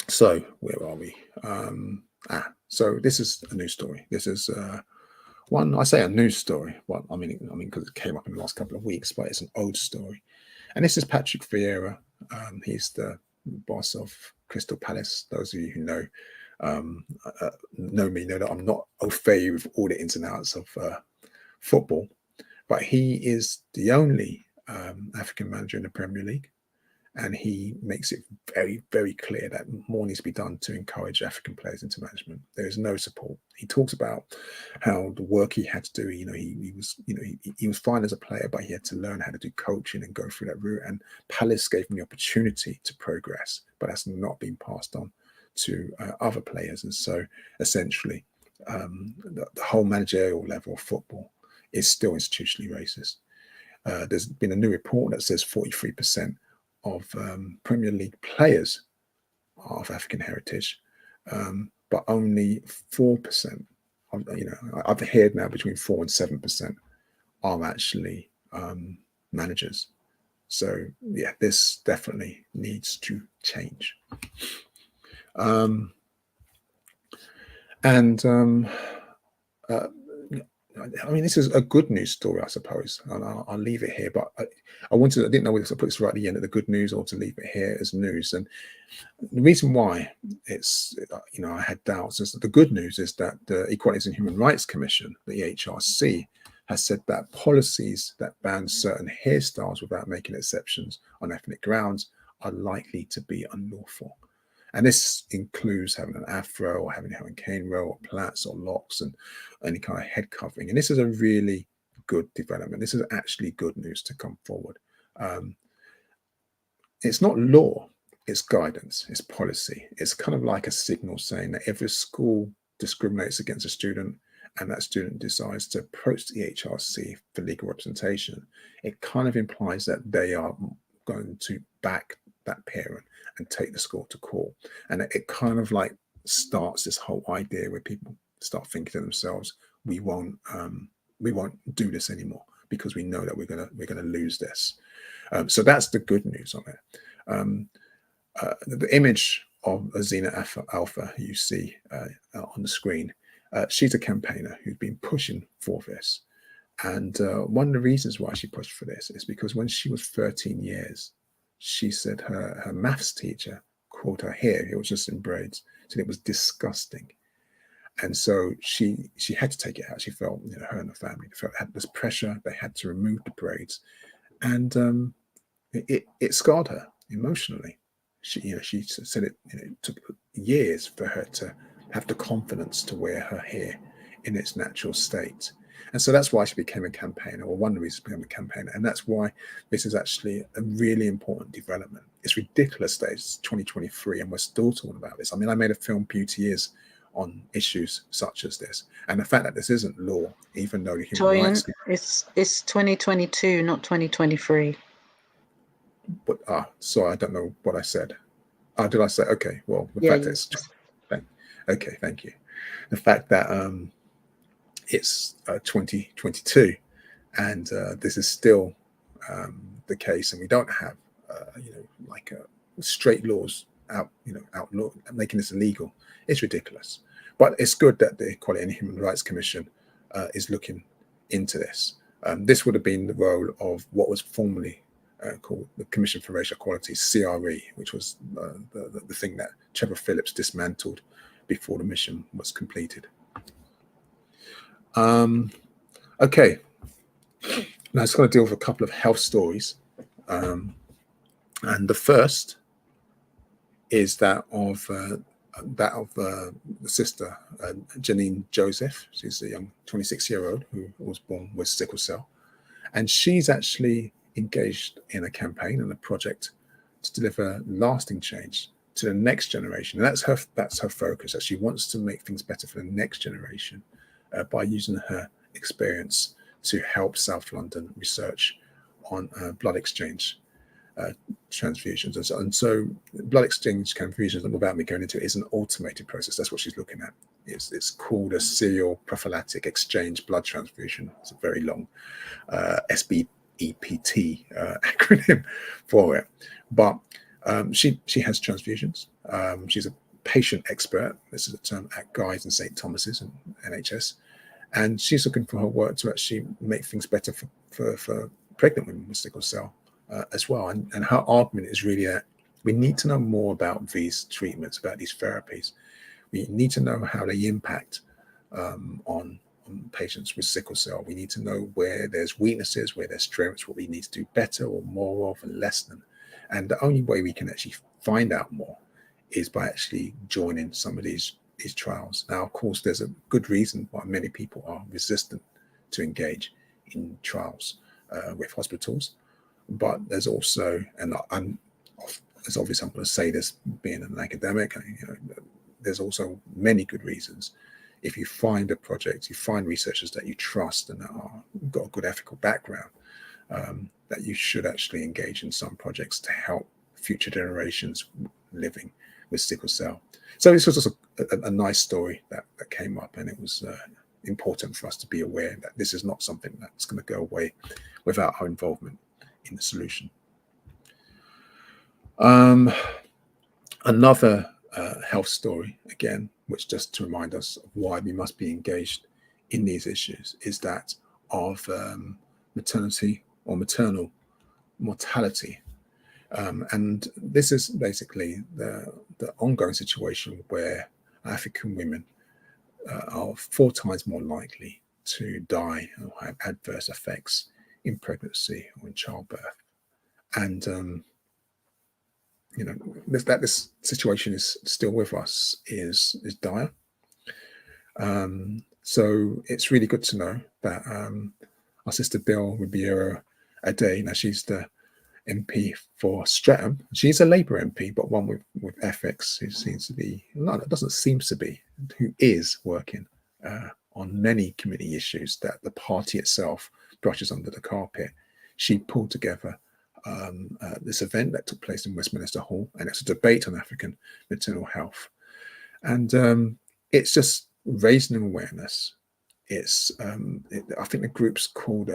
A: So where are we? So this is a news story. This is one, I say a news story. Well, I mean, because it came up in the last couple of weeks, but it's an old story. And this is Patrick Vieira. He's the boss of Crystal Palace. Those of you who know me know that I'm not au fait with all the ins and outs of football, but he is the only African manager in the Premier League, and he makes it very, very clear that more needs to be done to encourage African players into management. There is no support. He talks about how the work he had to do. He was fine as a player, but he had to learn how to do coaching and go through that route. And Palace gave him the opportunity to progress, but that's not been passed on to other players. And so essentially the whole managerial level of football is still institutionally racist. There's been a new report that says 43% of Premier League players are of African heritage, but only 4% of, I've heard now between 4 and 7% are actually managers. So yeah, this definitely needs to change. This is a good news story, I suppose, and I'll leave it here. But I didn't know whether to put this right at the end of the good news or to leave it here as news. And the reason why it's, I had doubts is that the good news is that the Equalities and Human Rights Commission, the EHRC, has said that policies that ban certain hairstyles without making exceptions on ethnic grounds are likely to be unlawful. And this includes having an afro or having cane row or plaits or locks and any kind of head covering. And this is a really good development. This is actually good news to come forward. It's not law, it's guidance, it's policy. It's kind of like a signal saying that if a school discriminates against a student and that student decides to approach the HRC for legal representation, it kind of implies that they are going to back that parent and take the school to court. And it kind of like starts this whole idea where people start thinking to themselves, we won't do this anymore because we know that we're gonna lose this. So that's the good news on it. The image of Azina Alpha you see on the screen, she's a campaigner who's been pushing for this. And one of the reasons why she pushed for this is because when she was 13 years, she said her maths teacher called her hair, it was just in braids, said it was disgusting. And so she had to take it out. She felt, her and the family felt had this pressure. They had to remove the braids, and it scarred her emotionally. She said it took years for her to have the confidence to wear her hair in its natural state. And so that's why she became a campaigner, or one of the reasons she became a campaigner. And that's why this is actually a really important development. It's ridiculous that it's 2023 and we're still talking about this. I mean, I made a film, Beauty Is, on issues such as this. And the fact that this isn't law, even though the human rights...
B: It's 2022, not 2023.
A: But sorry, I don't know what I said. Did I say? Okay, well, the fact is... Okay, thank you. The fact that it's 2022 and this is still the case, and we don't have straight laws out making this illegal. It's ridiculous. But it's good that the Equality and Human Rights Commission is looking into this. This would have been the role of what was formerly called the Commission for Racial Equality, CRE, which was the thing that Trevor Phillips dismantled before the mission was completed. Okay, now it's going to deal with a couple of health stories. And the first is that of the sister, Janine Joseph. She's a young 26-year-old who was born with sickle cell. And she's actually engaged in a campaign and a project to deliver lasting change to the next generation. And that's her focus, that she wants to make things better for the next generation by using her experience to help South London research on blood exchange transfusions. And so blood exchange transfusions, without me going into it, is an automated process. That's what she's looking at. It's called a serial prophylactic exchange blood transfusion. It's a very long SBEPT acronym for it. But she has transfusions. She's a patient expert. This is a term at Guy's and St. Thomas's and NHS. And she's looking for her work to actually make things better for pregnant women with sickle cell as well. And her argument is really that we need to know more about these treatments, about these therapies. We need to know how they impact on patients with sickle cell. We need to know where there's weaknesses, where there's strengths, what we need to do better or more of and less than. And the only way we can actually find out more is by actually joining some of these trials. Now, of course, there's a good reason why many people are resistant to engage in trials with hospitals, but there's also, and as obvious, I'm going to say this being an academic, there's also many good reasons. If you find a project, you find researchers that you trust and that got a good ethical background, that you should actually engage in some projects to help future generations living with sickle cell. So this was just a nice story that came up, and it was important for us to be aware that this is not something that's going to go away without our involvement in the solution. Another health story, again, which just to remind us of why we must be engaged in these issues, is that of maternity or maternal mortality. And this is basically the ongoing situation where African women are 4 times more likely to die or have adverse effects in pregnancy or in childbirth. And this situation is still with us is dire. So it's really good to know that our sister Bill Ribeiro Ade, now she's the MP for Streatham. She's a Labour MP, but one with ethics, who seems to be, no, it doesn't seem to be, who is working on many community issues that the party itself brushes under the carpet. She pulled together this event that took place in Westminster Hall, and it's a debate on African maternal health. And it's just raising awareness. It's I think the group's called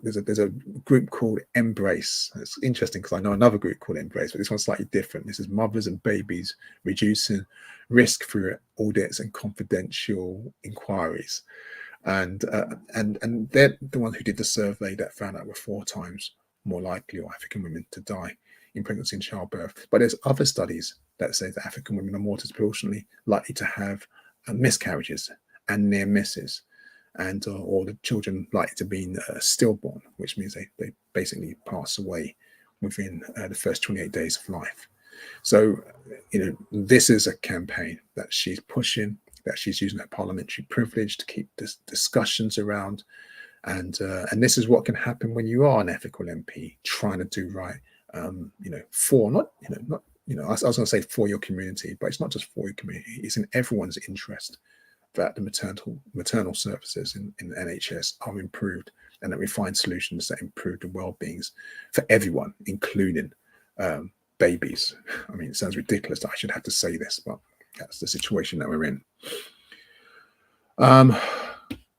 A: there's a group called Embrace. It's interesting because I know another group called Embrace, but this one's slightly different. This is Mothers and Babies Reducing Risk Through Audits and Confidential Inquiries, and they're the one who did the survey that found out we're 4 times more likely for African women to die in pregnancy and childbirth. But there's other studies that say that African women are more disproportionately likely to have miscarriages and near misses, and or the children likely to be stillborn, which means they basically pass away within the first 28 days of life. So, this is a campaign that she's pushing, that she's using her parliamentary privilege to keep discussions around, and this is what can happen when you are an ethical MP trying to do right. For not I was going to say for your community, but it's not just for your community. It's in everyone's interest that the maternal services in the NHS are improved, and that we find solutions that improve the well-beings for everyone, including babies. I mean, it sounds ridiculous that I should have to say this, but that's the situation that we're in.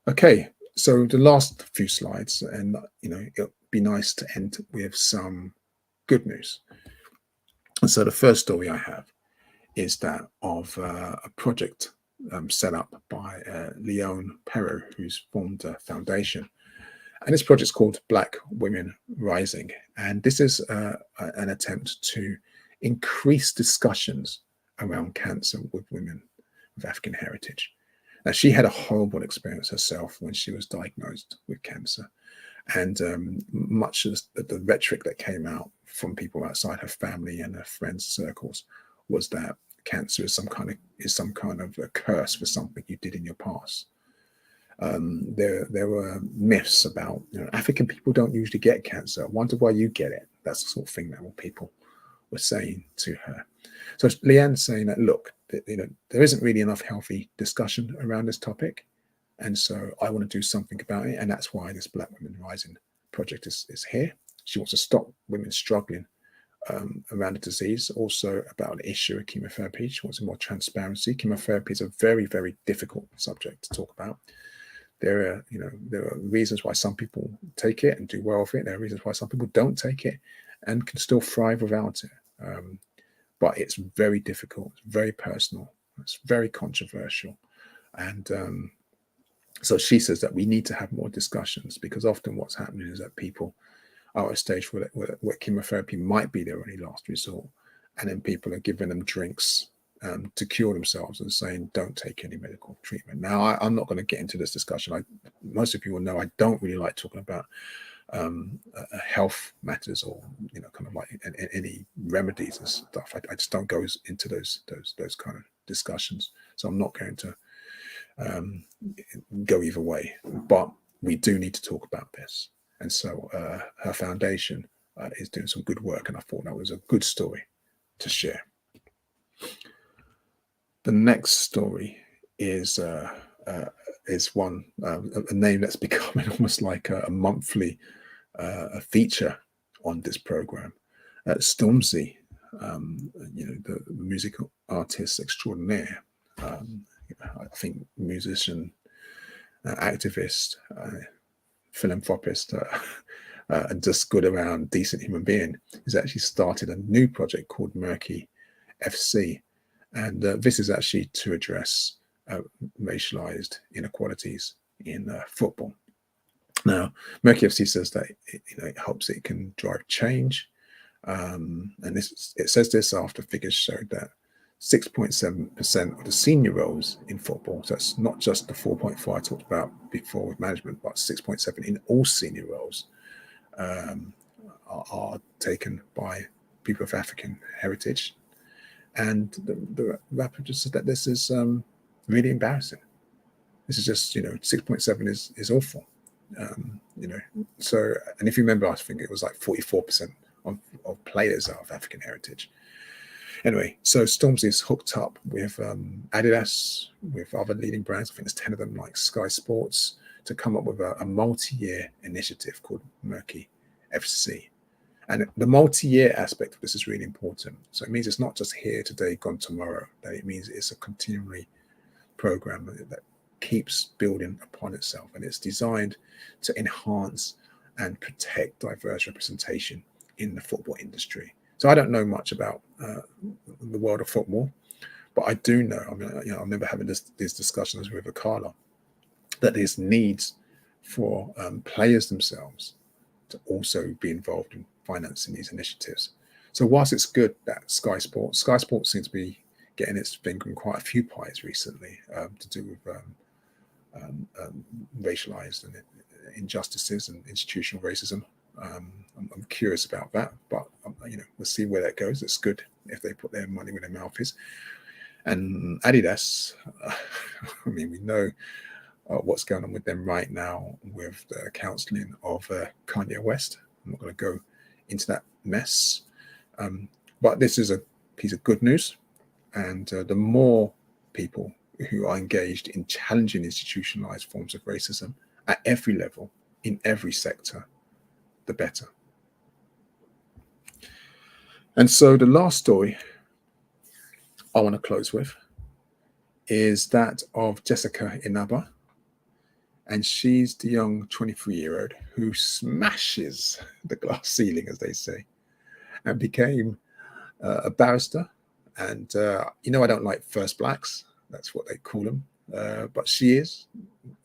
A: Okay, so the last few slides, and it'll be nice to end with some good news. And so the first story I have is that of a project set up by Leon Perrault, who's formed a foundation. And this project is called Black Women Rising. And this is an attempt to increase discussions around cancer with women of African heritage. Now, she had a horrible experience herself when she was diagnosed with cancer. And much of the rhetoric that came out from people outside her family and her friends' circles was that cancer is some kind of a curse for something you did in your past. There were myths about African people don't usually get cancer. I wonder why you get it. That's the sort of thing that people were saying to her. So Leanne's saying that, look, there isn't really enough healthy discussion around this topic, and so I want to do something about it, and that's why this Black Women Rising project is here. She wants to stop women struggling around the disease, also about the issue of chemotherapy. She wants more transparency. Chemotherapy is a very, very difficult subject to talk about. There are reasons why some people take it and do well with it. There are reasons why some people don't take it and can still thrive without it. But it's very difficult. It's very personal. It's very controversial. And so she says that we need to have more discussions, because often what's happening is that people are at a stage where chemotherapy might be their only last resort, and then people are giving them drinks to cure themselves and saying, don't take any medical treatment. Now, I'm not going to get into this discussion. Most of you will know I don't really like talking about health matters or kind of like any remedies and stuff. I just don't go into those kind of discussions. So I'm not going to go either way. But we do need to talk about this. And so her foundation is doing some good work, and I thought that was a good story to share. The next story is one a name that's becoming almost like a monthly a feature on this program. Stormzy, the musical artist extraordinaire. I think musician, activist, philanthropist, and just good around decent human being, has actually started a new project called Murky FC. And this is actually to address racialized inequalities in football. Now, Murky FC says that it hopes it can drive change. And it says this after figures showed that 6.7% of the senior roles in football, so that's not just the 4.4 I talked about before with management, but 6.7 in all senior roles are taken by people of African heritage. And the rapper just said that this is really embarrassing. This is just, 6.7 is awful. So, and if you remember, I think it was like 44% of players are of African heritage. Anyway, so Stormzy's hooked up with Adidas, with other leading brands. I think there's 10 of them, like Sky Sports, to come up with a multi-year initiative called Murky FC. And the multi-year aspect of this is really important. So it means it's not just here today, gone tomorrow. That it means it's a continually program that keeps building upon itself, and it's designed to enhance and protect diverse representation in the football industry. So I don't know much about the world of football, but I do know. I mean, I remember having these discussions with Akala, that there's needs for players themselves to also be involved in financing these initiatives. So whilst it's good that Sky Sports seems to be getting its finger in quite a few pies recently to do with racialized and injustices and institutional racism. I'm curious about that, but we'll see where that goes. It's good if they put their money where their mouth is. And Adidas, I mean, we know what's going on with them right now with the counseling of Kanye West. I'm not going to go into that mess, but this is a piece of good news. And the more people who are engaged in challenging institutionalized forms of racism at every level, in every sector, the better. And so the last story I want to close with is that of Jessica Inaba. And she's the young 23-year-old who smashes the glass ceiling, as they say, and became a barrister. And, I don't like first blacks. That's what they call them. But she is.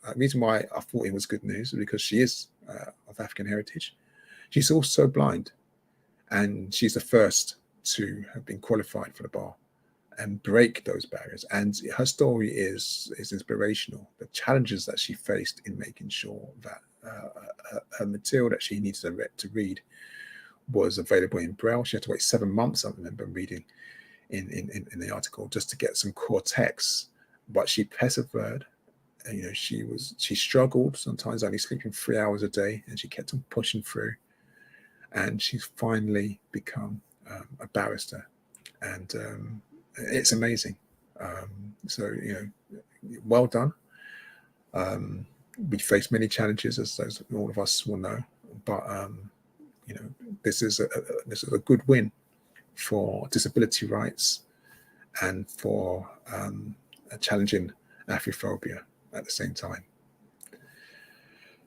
A: The reason why I thought it was good news is because she is of African heritage. She's also blind. And she's the first to have been qualified for the bar and break those barriers. And her story is inspirational. The challenges that she faced in making sure that her material that she needed to read was available in Braille. She had to wait 7 months, I remember reading in the article, just to get some core texts. But she persevered. And, she struggled, sometimes only sleeping 3 hours a day, and she kept on pushing through. And she's finally become a barrister. And it's amazing. So, well done. We face many challenges, as all of us will know, but this is a good win for disability rights and for challenging Afrophobia at the same time.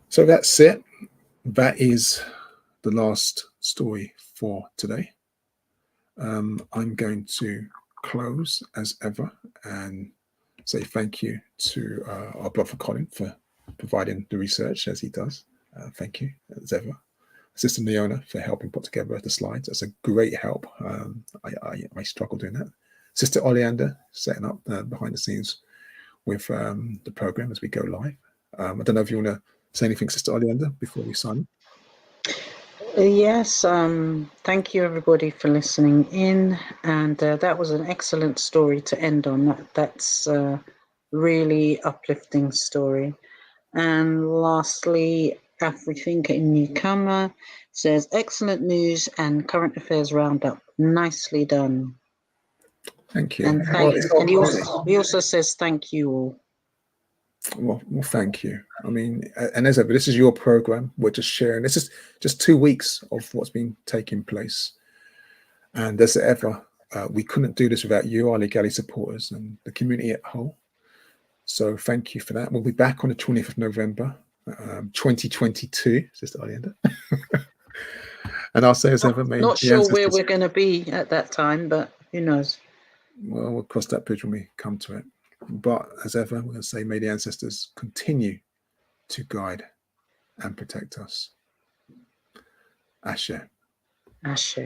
A: So that's it. That is the last story for today. I'm going to close as ever and say thank you to our brother Colin for providing the research as he does. Thank you as ever. Sister Leona for helping put together the slides. That's a great help. I struggle doing that. Sister Oleander setting up behind the scenes with the program as we go live. I don't know if you want to say anything, Sister Oleander, before we sign.
B: Yes, thank you everybody for listening in, and that was an excellent story to end on. That's a really uplifting story. And lastly, Afrithinker in Newcomer says, excellent news and current affairs roundup. Nicely done.
A: Thank you.
B: And he also says thank you all.
A: Well, thank you. I mean, and as ever, this is your program. We're just sharing. This is just 2 weeks of what's been taking place. And as ever, we couldn't do this without you, our Legali supporters, and the community at whole. So thank you for that. We'll be back on the 20th of November, 2022, Sister Oleander. And I'll say as ever,
B: not sure where we're going to be at that time, but who knows?
A: Well, we'll cross that bridge when we come to it. But as ever, we're going to say, may the ancestors continue to guide and protect us. Ashe.
B: Ashe.